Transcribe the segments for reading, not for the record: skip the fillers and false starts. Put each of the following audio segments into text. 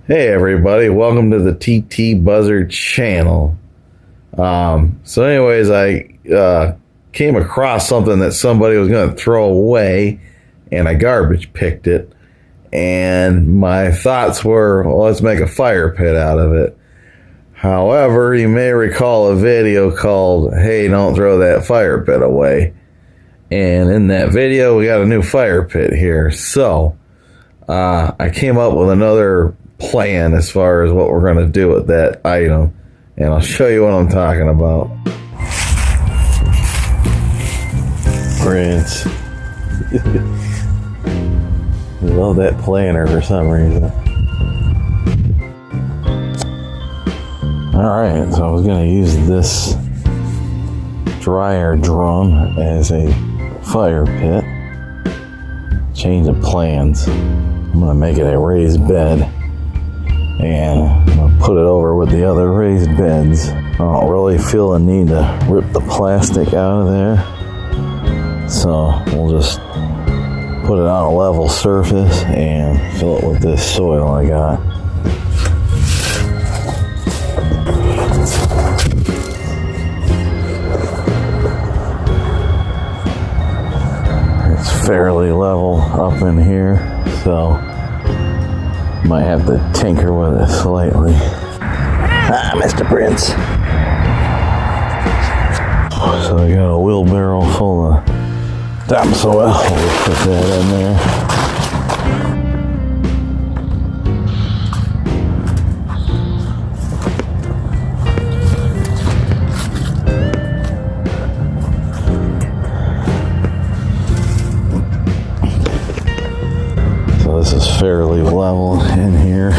Hey everybody, welcome to the TT Buzzard channel. So anyways, I came across something that somebody was going to throw away, and I garbage picked it. And my thoughts were, well, let's make a fire pit out of it. However, you may recall a video called, hey, don't throw that fire pit away. And in that video, we got a new fire pit here. So I came up with another plan as far as what we're going to do with that item, and I'll show you what I'm talking about. Friends, I love that planner for some reason. Alright, so I was going to use this dryer drum as a fire pit. Change of plans. I'm going to make it a raised bed, and I'm going to put it over with the other raised beds. I don't really feel the need to rip the plastic out of there, so we'll just put it on a level surface and fill it with this soil I got. It's fairly level up in here, so might have to tinker with it slightly. Ah, Mr. Prince. So I got a wheelbarrow full of topsoil. We'll put that in there. So this is fairly level in here.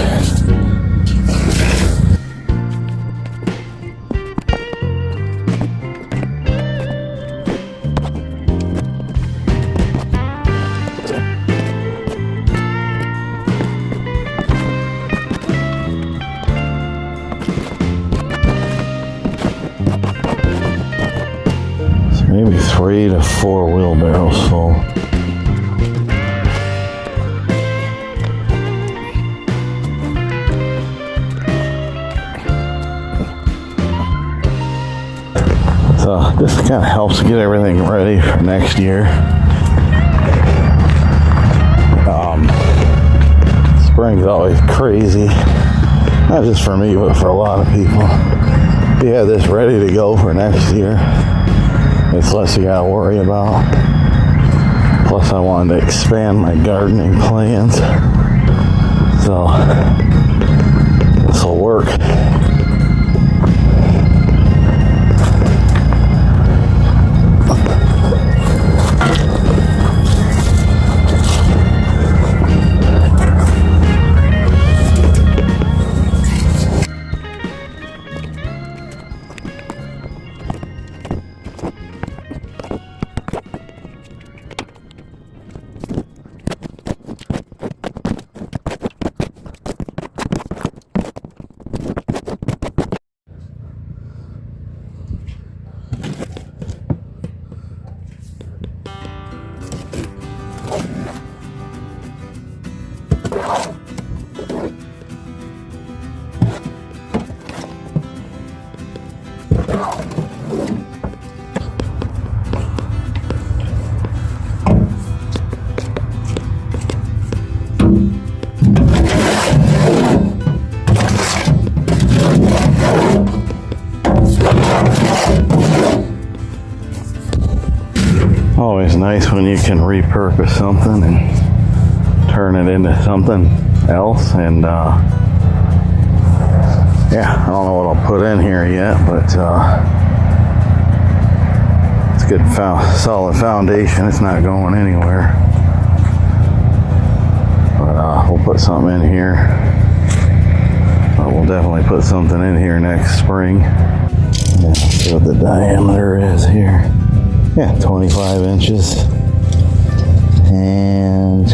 So maybe 3 to 4 wheelbarrows full. So this kind of helps get everything ready for next year. Spring's always crazy, not just for me, but for a lot of people. If you have this ready to go for next year, it's less you gotta worry about. Plus I wanted to expand my gardening plans, so this will work. Always nice when you can repurpose something and turn it into something else. And yeah, I don't know what I'll put in here yet, but it's a good solid foundation. It's not going anywhere. But we'll put something in here. We'll definitely put something in here next spring. Yeah, see what the diameter is here. Yeah, 25 inches and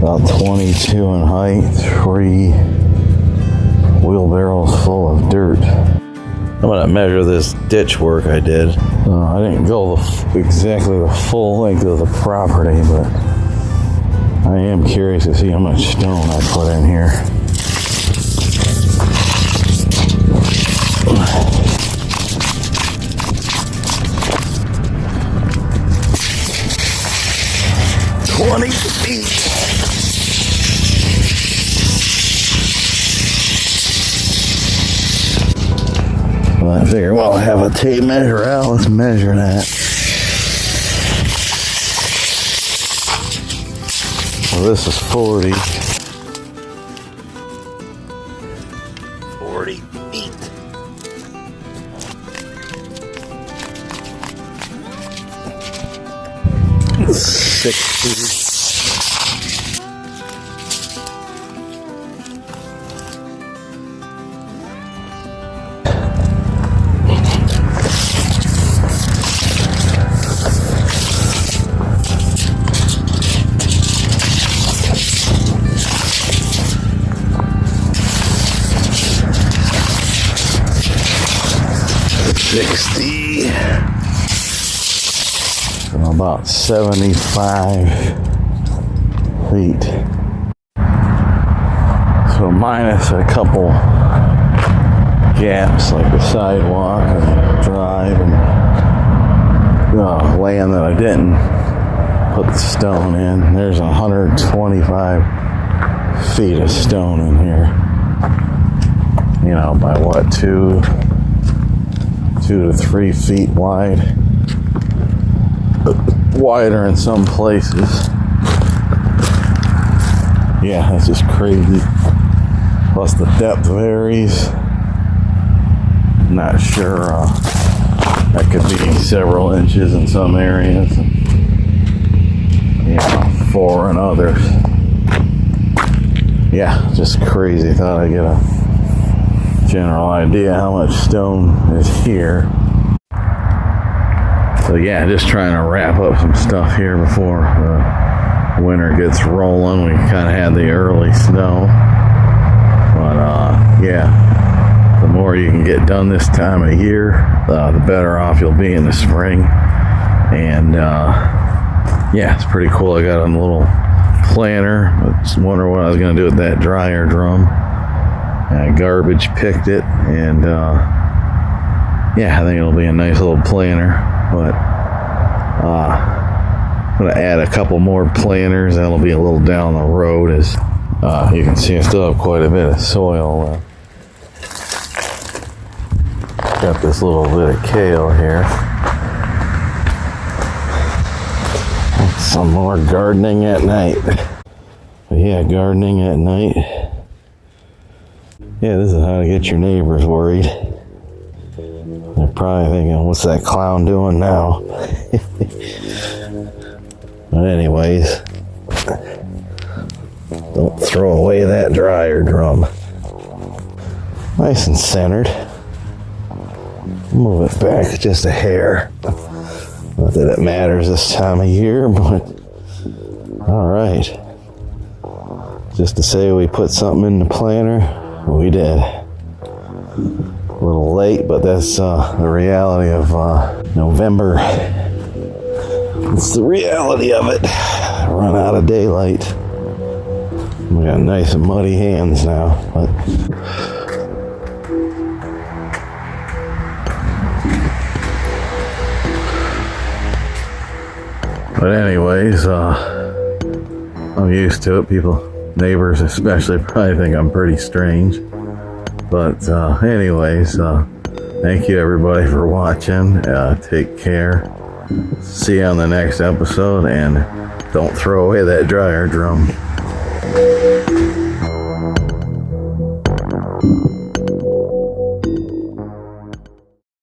about 22 in height, 3 wheelbarrows full of dirt. I'm gonna measure this ditch work I did. I didn't go exactly the full length of the property, but I am curious to see how much stone I put in here. 20 feet. Well, I figure, well, I have a tape measure out. Let's measure that. Well, this is 40. 40 feet. It's 60. About 75 feet. So minus a couple gaps like the sidewalk and drive and land that I didn't put the stone in. There's 125 feet of stone in here. You know, by what, 2 to 3 feet wide. Wider in some places. Yeah, that's just crazy. Plus the depth varies. Not sure. That could be several inches in some areas. Yeah, 4 in others. Yeah, just crazy. Thought I'd get a general idea how much stone is here. So yeah, just trying to wrap up some stuff here before the winter gets rolling. We kind of had the early snow, but yeah, the more you can get done this time of year, the better off you'll be in the spring. And yeah, it's pretty cool. I got a little planter. I just wonder what I was going to do with that dryer drum. I garbage picked it, and yeah, I think it'll be a nice little planter. But I'm going to add a couple more planters. That'll be a little down the road. As you can see, I still have quite a bit of soil. Got this little bit of kale here. Some more gardening at night. But yeah, gardening at night. Yeah, this is how to get your neighbors worried. They're probably thinking, what's that clown doing now? But anyways, don't throw away that dryer drum. Nice and centered. Move it back just a hair. Not that it matters this time of year, but alright. Just to say we put something in the planter, we did. A little late, but that's the reality of November. It's the reality of it. Run out of daylight. We got nice and muddy hands now. But anyways, I'm used to it. Neighbors especially, probably think I'm pretty strange. But anyways, thank you everybody for watching. Take care. See you on the next episode, and don't throw away that dryer drum.